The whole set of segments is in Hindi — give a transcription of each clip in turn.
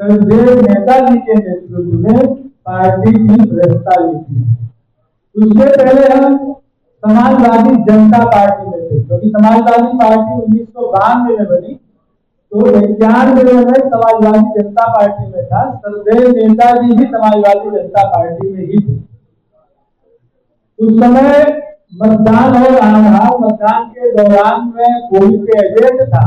सरदेव नेताजी के नेतृत्व में पार्टी की व्यवस्था ली थी। उससे पहले हम समाजवादी जनता पार्टी में थे, क्योंकि समाजवादी पार्टी 1992 में बनी, तो 91 में समाजवादी जनता पार्टी में था। सरदेव नेताजी भी समाजवादी जनता पार्टी में ही थे। उस समय मतदान हो रहा था, मतदान के दौरान में पोलिंग के एजेंट था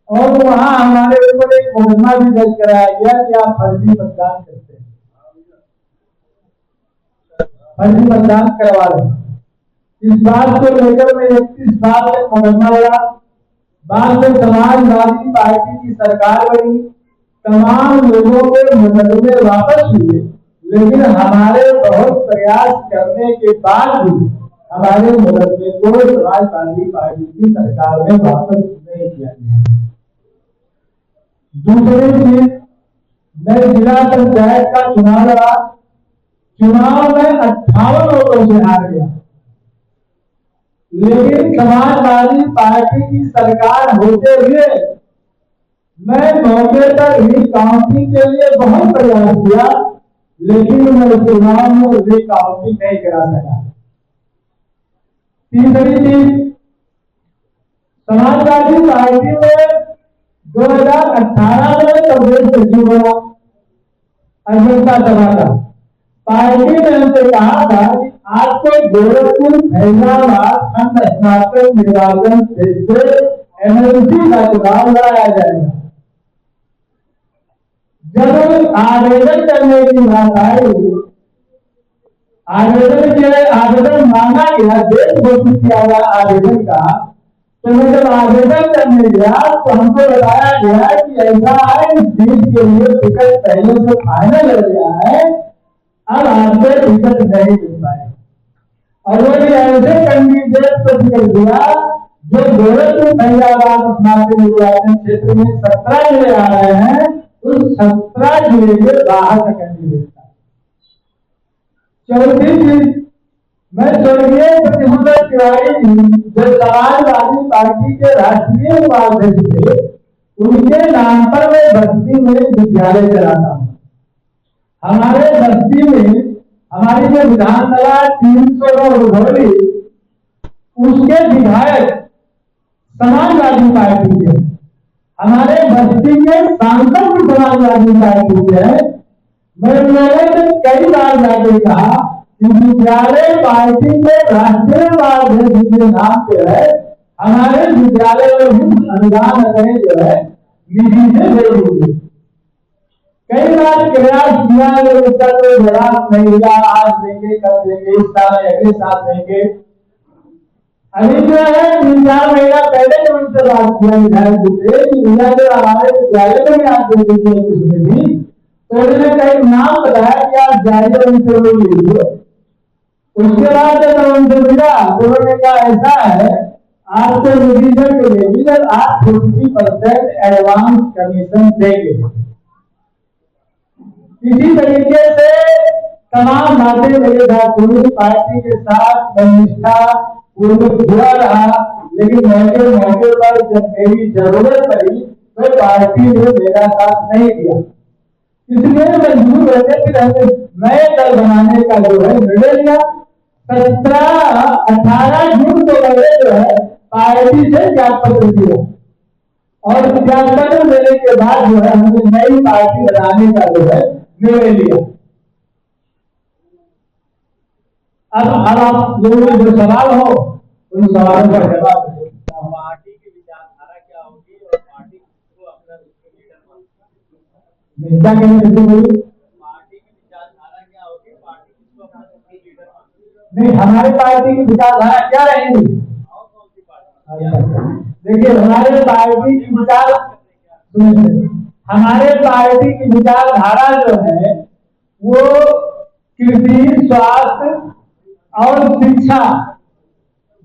और वहां हमारे ऊपर एक मुकदमा भी दर्ज कराया गया कि आप फर्जी मतदान करते हैं, फर्जी मतदान करवा रहे। इस बात को लेकर मैं 31 साल तक मुकदमा लड़ा। बाद में समाजवादी पार्टी की सरकार बनी, तमाम लोगों के मुकदमे वापस हुए, लेकिन हमारे बहुत प्रयास करने के बाद भी हमारे मुकदमे को समाजवादी पार्टी की सरकार ने वापस नहीं किया गया। दूसरी चीज, मैं जिला पंचायत का चुनाव लड़ा। चुनाव में 58 वोटों से हार गया, लेकिन समाजवादी पार्टी की सरकार होते हुए मैं मौके पर रिकाउंटिंग के लिए बहुत प्रयास किया, लेकिन मैं चुनाव में रिकाउंटिंग नहीं करा सका। तीसरी चीज, समाजवादी पार्टी में 2018 में प्रदेश सचिव बना अजंता सभा का। पार्टी ने हमसे कहा था कि आपको गोरखपुर फैजाबाद खंड स्नातक निर्वाचन क्षेत्र एमएलसी का चुनाव लड़ाया जाएगा। जब आवेदन करने की बात आई, आवेदन मांगा गया, देश घोषित किया गया आवेदन का, तो मैं जब आवेदन करने गया तो हमको बताया गया कि ऐसा है, इस सीट के लिए टिकट पहले से फाइनल हो गया है, अब आपसे टिकट नहीं मिल पाए। और वो ऐसे कैंडिडेट को टिकट दिया जो गोरखपुर फैजाबाद स्नातक निर्वाचन क्षेत्र में 17 जिले आ रहे हैं, उस 17 जिले के बाहर का कैंडिडेट था। चौथी चीज, मैं स्वर्गीय प्रतिभा तिवारी जी जो समाजवादी पार्टी के राष्ट्रीय उपाध्यक्ष थे, उनके नाम पर मैं बस्ती में विद्यालय चलाता हूँ। हमारे बस्ती में हमारी जो विधानसभा 300 उभरी, उसके विधायक समाजवादी पार्टी के, हमारे बस्ती के सांसद भी समाजवादी पार्टी के। मैं लोगों से कई बार जाके कहा कि विद्यालय पार्टी के राष्ट्रीय उपाध्यक्ष के नाम पे है, हमारे विद्यालय में भी अनुदान करें जो है निधि से दे दीजिए। कई बार प्रयास किया, उसका कोई जवाब नहीं मिला। आज देंगे, कल देंगे, इस साल अगले साल देंगे। अभी जो है 3-4 महीना पहले जो उनसे बात किया विधायक जी से कि भैया जो हमारे विद्यालय में भी आप दे दीजिए कुछ भी, तो उन्होंने कई नाम बताया कि आप जाइए उनसे ले लीजिए। उसके बाद जब उनसे मिला तो उन्होंने कहा ऐसा है, आपको रिविजन के लिए आप 50% एडवांस कमीशन देंगे। इसी तरीके से तमाम बातें मेरे साथ हुई। पार्टी के साथ निष्ठा पूर्वक जुड़ा रहा, लेकिन मौके पर जब मेरी जरूरत पड़ी तो पार्टी ने मेरा साथ नहीं दिया। इसलिए मजबूर होकर फिर हमने नए दल बनाने का जो है निर्णय लिया। 17-18 जून को मैंने जो है पार्टी से त्यागपत्र दिया और त्यागपत्र देने के बाद जो है हमने नई पार्टी बनाने का जो है निर्णय लिया। अब आप लोगों में जो सवाल हो उन सवालों का जवाब दें। पार्टी की विचारधारा क्या होगी और पार्टी को अपना लीडर नेता के लिए पार्टी की विचारधारा क्या होगी, पार्टी किसको अपना लीडर नहीं, हमारी पार्टी की विचारधारा क्या रहेगी? और कौन सी पार्टी? देखिए, हमारे पार्टी की विचार हमारे पार्टी की विचारधारा जो है वो कृषि, स्वास्थ्य और शिक्षा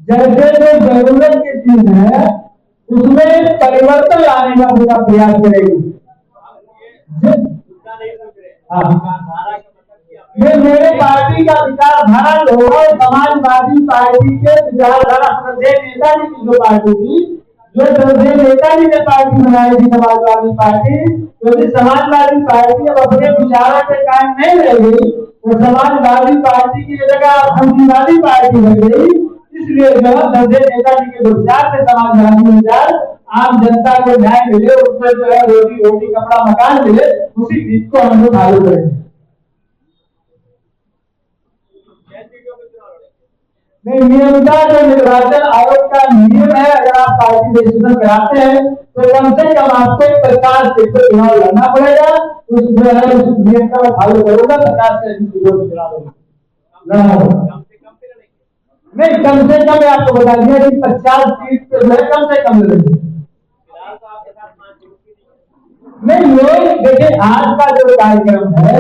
जैसे जो जरूरत की चीज है उसमें परिवर्तन लाने का पूरा प्रयास करेगी। ये मेरे पार्टी का विचारधारा जो है समाजवादी पार्टी के विचारधारा, नेताजी की जो पार्टी थी, जो दूसरे नेताजी ने पार्टी बनाई थी समाजवादी पार्टी, क्योंकि समाजवादी पार्टी अब अपने विचारों के कायम नहीं रह गई, वो समाजवादी पार्टी की जगह फौजीवादी पार्टी बन गई। इसलिए जो दूसरे नेताजी के विचार से समाजवादी विचार आम जनता को न्याय मिले, उसमें जो है रोटी रोटी कपड़ा मकान मिले, उसी चीज को हम लोग फॉलो करेंगे। नियमता जो निर्वाचन आयोग का नियम है, अगर आप पार्टी रजिस्ट्रेशन कराते हैं तो कम से कम आपको 50 सीट पर चुनाव लड़ना पड़ेगा। उस जो है उस नियम का मैं फॉलो करूंगा, 50 से अधिक सीटों पर चुनाव लड़ना होगा। नहीं, कम से कम आपको बता दिया कि 50 सीट पे जो है कम से कम लड़ेंगे। नहीं, ये देखिए आज का जो कार्यक्रम है,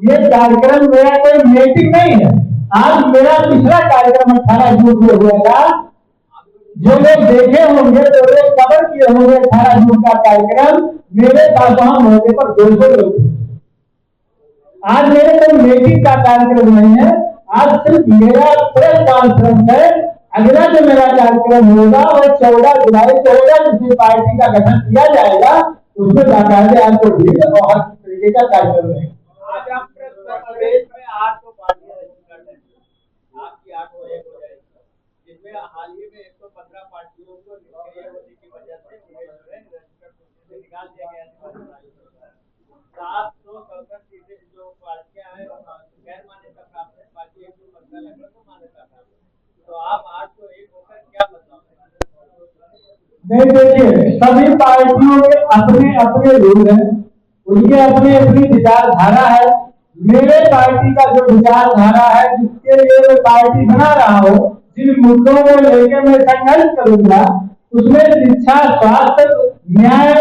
ये कार्यक्रम मेरा कोई मीटिंग नहीं है। आज मेरा पिछला कार्यक्रम 18 जून को हुआ था, जो लोग देखे होंगे तो लोग कवर किए होंगे 18 जून का कार्यक्रम। मेरे पास वहां मौके पर 200 लोग थे। आज मेरे कोई मीटिंग का कार्यक्रम नहीं है, आज सिर्फ मेरा प्रेस कॉन्फ्रेंस है। अगला जो मेरा कार्यक्रम होगा वो 14 जुलाई को होगा, जिसमें पार्टी का गठन किया जाएगा। उसमें बाकायदे आपको भीड़ और हर तरीके का कार्यक्रम है। आज आप प्रदेश में 8 पार्टियां रजिस्टर्ड हैं, आपकी 8 हो जाएगी, जिसमें हाल ही में 115 पार्टियों को निष्क्रिय होने की वजह से रजिस्टर्ड निकाल दिया गया है। 767 सीटें जो पार्टियां हैं गैर मान्यता प्राप्त है, बाकी 115 लगभग को मान्यता प्राप्त है। तो आप 801 होकर क्या बदलाव? नहीं, देखिए सभी पार्टियों के अपने अपने रूल हैं, उनके अपनी अपनी विचारधारा है। मेरे पार्टी का जो विचारधारा है, जिसके लिए मैं पार्टी बना रहा हूँ, जिन मुद्दों को लेकर मैं संघर्ष करूंगा, उसमें शिक्षा, स्वास्थ्य, न्याय,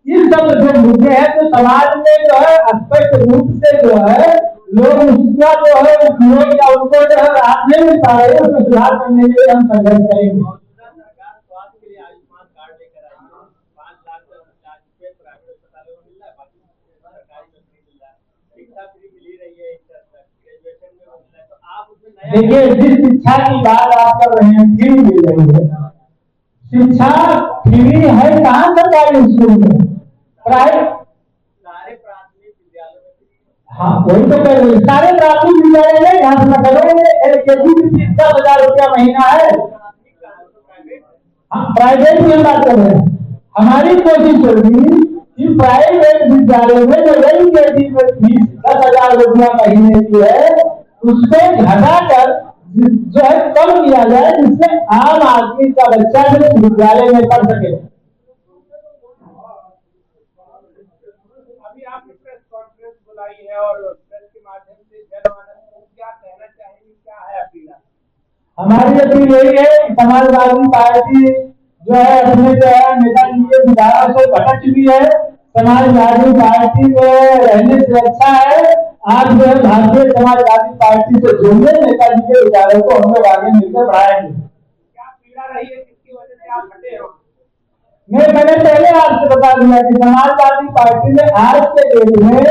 ये सब जो मुद्दे हैं तो समाज में जो है स्पष्ट रूप से जो है लोग उसका जो है उपयोग या उनको जो है राहत नहीं मिल पा रही है, उसको सुधार करने के लिए हम संघर्ष करेंगे। देखिए, जिस शिक्षा की बात आप कर रहे हैं फ्री मिल रही है, शिक्षा फ्री है कहाँ सरकारी स्कूल में? प्राइवेट सारे प्राथमिक विद्यालयों में। हाँ, वही तो कह रहे सारे प्राथमिक विद्यालय में यहाँ से करोगे एलकेजी की फीस 10,000 रुपया महीना है। हाँ, प्राइवेट में बात कर रहे हैं। हमारी कोशिश होगी कि प्राइवेट विद्यालय में जो एलकेजी में फीस 10,000 रुपया महीने की है, उसको घटाकर जो है कम किया जाए, जिससे आम आदमी का बच्चा जो विद्यालय में पढ़ सके। अभी आपने प्रेस कॉन्फ्रेंस बुलाई है और प्रेस के माध्यम से जनमानस को क्या कहना चाहेंगे, क्या है अपील? हमारी अपील यही है कि समाजवादी पार्टी जो है अपने जो है नेताजी के विचारों से भटक चुकी है। समाजवादी पार्टी में रहने से अच्छा है आज जो है भारतीय समाजवादी पार्टी से जुड़े, नेताजी के विचारों को हम लोग आगे मिलकर बढ़ाएंगे। क्या पीड़ा रही है, किसकी वजह से आप हटे हो? मैंने पहले आपसे बता दिया कि समाजवादी पार्टी ने आज के डेट में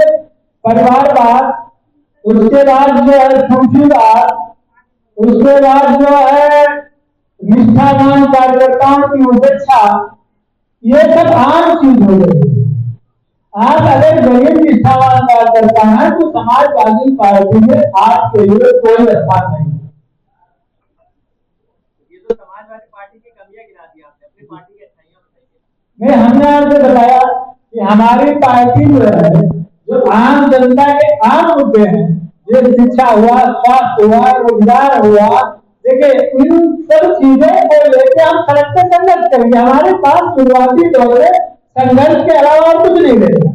परिवारवाद, उसके बाद जो है सूफीवाद, उसके बाद जो है निष्ठावान कार्यकर्ताओं की उपेक्षा, ये सब आम चीज हो गई। आज अगर गरीब निष्ठावान कार्यकर्ता है तो समाजवादी पार्टी में आज के लिए कोई स्थान नहीं। ये तो समाजवादी पार्टी की कमियां गिना दी आपने, अपनी पार्टी की अच्छाइयां बताइए। नहीं, हमने आपसे बताया कि हमारी पार्टी जो है जो आम जनता के आम मुद्दे हैं, जैसे शिक्षा हुआ, स्वास्थ्य हुआ, रोजगार हुआ, देखिए इन सब चीजों को लेकर हम सड़क पे संघर्ष करेंगे। हमारे पास शुरुआती दौर में संघर्ष के अलावा और कुछ नहीं रहेगा।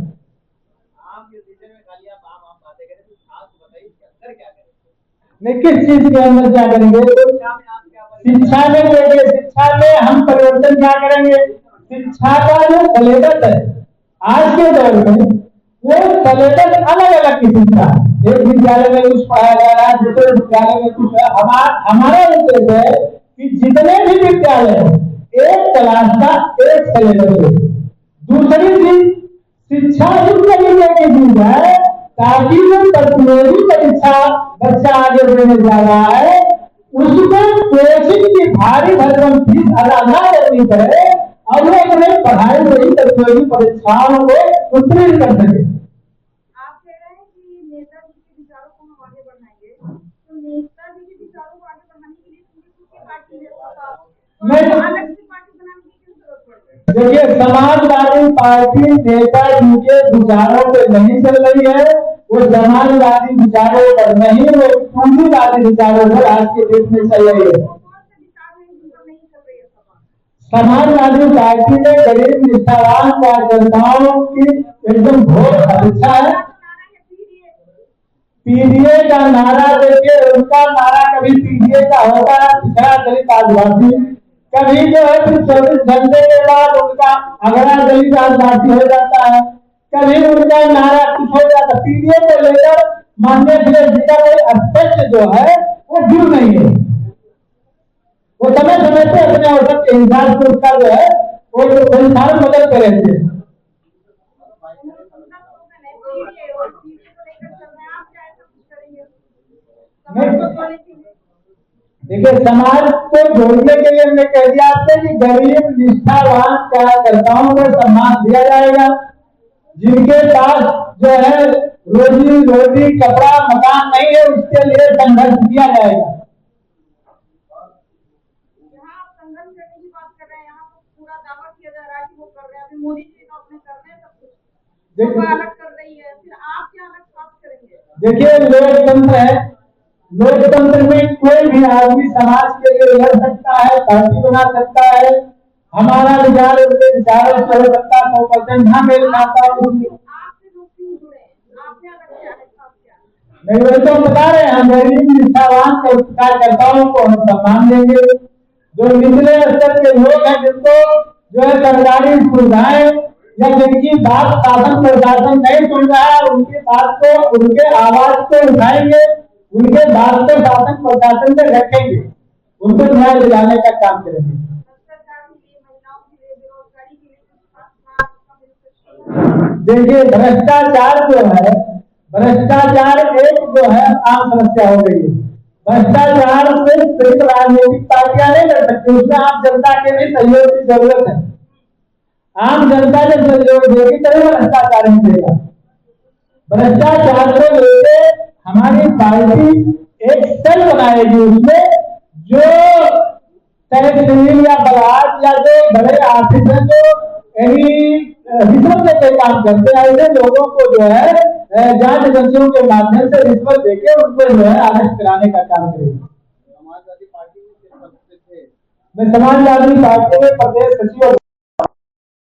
नहीं, किस चीज के अंदर क्या करेंगे? शिक्षा में देखिए, शिक्षा में हम परिवर्तन क्या करेंगे? शिक्षा का जो सिलेबस है आज के दौर में, वो सिलेबस अलग अलग किस्म का, एक विद्यालय में कुछ पढ़ाया जा रहा है, दूसरे विद्यालय में कुछ। हमारा उद्देश्य है कि जितने भी विद्यालय एक क्लास का एक सिलेबस है। दूसरी चीज, शिक्षा इस तरीके की दी जाए ताकि जो प्रतियोगी परीक्षा बच्चा आगे बढ़ने जा रहा है, उसको कोचिंग की भारी भरकम फीस अदा न करनी पड़े। और वो अपने पढ़ाई हुई प्रतियोगी परीक्षाओं को उत्तीर्ण कर सके। आप कह रहे हैं कि नेताजी के विचारों को हम आगे बढ़ाएंगे, तो नेताजी के विचारों को आगे बढ़ाने के लिए उनकी पार्टी है, तो अलग से पार्टी बनाने की क्यों जरूरत पड़ रही है? देखिए, समाजवादी पार्टी नेताजी के विचारों पे नहीं चल रही है, वो समाजवादी विचारों पर नहीं, वो पूंजीवादी विचारों पर आज के देश में चल रही है। समाजवादी पार्टी में गरीब निष्ठावान कार्यकर्ताओं की एकदम घोर अपेक्षा है। पीडीए का नारा देखिए, उनका नारा कभी पीडीए का होता है पिछड़ा दलित आदिवासी, कभी जो है फिर 24 घंटे के बाद उनका अगला दलित आदिवासी हो जाता है, कभी उनका नारा कुछ हो जाता है। पीडीए को लेकर माननीय अखिलेश जी का कोई अध्यक्ष जो है वो ड्यू नहीं है, वो समय समय से अपने अवसर के हिसाब से उसका जो है वो संसार बदलते रहते हैं। देखिए, समाज को जोड़ने के लिए हमने कह दिया आपसे कि गरीब निष्ठावान कार्यकर्ताओं को सम्मान दिया जाएगा, जिनके पास जो है रोजी कपड़ा मकान नहीं है उसके लिए संघर्ष किया जाएगा। मोदी जी तो अपने कर रहे हैं सब कुछ, वो अलग कर रही है, फिर आप क्या अलग बात करेंगे? देखिए, लोकतंत्र है, लोकतंत्र में कोई भी आदमी समाज के लिए लड़ सकता है, पार्टी बना सकता है, हमारा विचार उनके विचारों से हो सकता है 100% ना मेल खाता हो। नहीं, वही तो बता रहे हैं, हम गरीब निष्ठावान कार्यकर्ताओं को हम सम्मान देंगे। जो निचले स्तर के लोग हैं जिनको जो है सरकारी सुविधाएं या जिनकी बात शासन प्रशासन नहीं सुन रहा है, उनकी बात को उनके आवाज को उठाएंगे, उनके बात को शासन प्रशासन में रखेंगे, उनको न्याय दिलाने का काम करेंगे। देखिए, भ्रष्टाचार जो है, भ्रष्टाचार एक जो है आम समस्या हो गई है। भ्रष्टाचार से सिर्फ राजनीतिक पार्टियां नहीं कर सकती, उसमें आम जनता के भी सहयोग की जरूरत है। आम जनता जब सहयोग देगी तभी भ्रष्टाचार नहीं देगा। भ्रष्टाचार को लेकर हमारी पार्टी एक सेल बनाएगी, उसमें जो तहसील या ब्लॉक या जो बड़े ऑफिस है जो रिश्वत लेके काम करते हैं, ऐसे लोगों को जो है जांच एजेंसियों के माध्यम से रिश्वत देके उनको जो है अरेस्ट कराने का काम करेगी। समाजवादी पार्टी में मैं समाजवादी पार्टी में प्रदेश सचिव